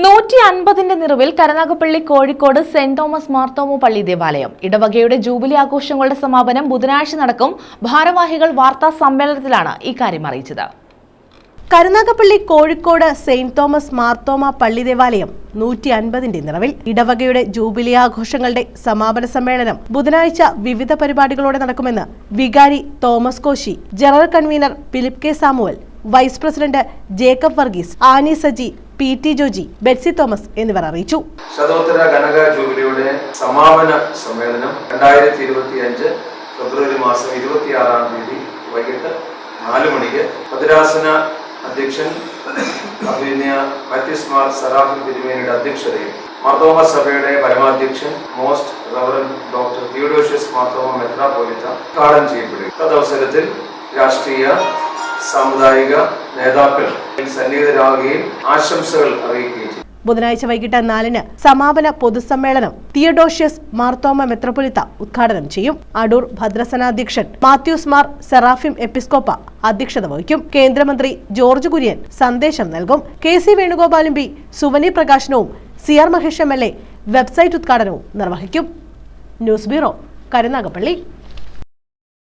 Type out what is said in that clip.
150 നിറവിൽ Karunagappally Kozhikode saint Thomas Marthoma പള്ളി ദേവാലയം ഇടവകയുടെ ജൂബിലി ആഘോഷങ്ങളുടെ സമാപനം ബുധനാഴ്ച നടക്കും. ഭാരവാഹികൾ വാർത്താ സമ്മേളനത്തിലാണ് ഇക്കാര്യം അറിയിച്ചത്. കരുനാഗപ്പള്ളി കോഴിക്കോട് സെന്റ് തോമസ് മാർത്തോമ പള്ളി ദേവാലയം 150 നിറവിൽ ഇടവകയുടെ ജൂബിലി ആഘോഷങ്ങളുടെ സമാപന സമ്മേളനം ബുധനാഴ്ച വിവിധ പരിപാടികളോടെ നടക്കുമെന്ന് വികാരി Thomas Koshy, general convener Philip K Samuel, vice president Jacob Varghese, Annie Saji, PT. Joji, Betsy Thomas എന്നിവർ അറിയിച്ചു. ശതോത്തര കനക ജൂബിലിയുടെ സമാപന സമ്മേളനം 2025 ഫെബ്രുവരി മാസം 26-ാം തീയതി വൈകിട്ട് 4 മണിക്ക് ഭദ്രാസന അധ്യക്ഷൻ അഭിനയ മാത്യൂസ് മാർ സറാഫിൻ തിരുമേനിയുടെ അധ്യക്ഷതയിൽ മാർത്തോമ സഭയുടെ പരമാധ്യക്ഷൻ most reverend doctor Theodosius Marthoma മെത്രാപ്പോലീത്ത ഉദ്ഘാടനം ചെയ്യപ്പെടും. തദവസരത്തിൽ രാഷ്ട്രീയ സാമുദായിക നേതാക്കൾ സന്നിഹിതരാകുകയും ആശംസകൾ അറിയിക്കുകയും ചെയ്തു. ബുധനാഴ്ച വൈകിട്ട് 4-ന് സമാപന പൊതുസമ്മേളനം തിയോഡോഷ്യസ് മാർത്തോമ മെത്രാപ്പൊലീത്ത ഉദ്ഘാടനം ചെയ്യും. അടൂർ ഭദ്രസനാധ്യക്ഷൻ മാത്യൂസ് മാർ സെറാഫിം എപ്പിസ്കോപ്പ അധ്യക്ഷത വഹിക്കും. കേന്ദ്രമന്ത്രി ജോർജ് കുര്യൻ സന്ദേശം നൽകും. കെ.സി. വേണുഗോപാൽ എം.പി സുവനി പ്രകാശനവും സി.ആർ. മഹേഷ് എം.എൽ.എ വെബ്സൈറ്റ് ഉദ്ഘാടനവും നിർവഹിക്കും. News bureau, Karunagappally.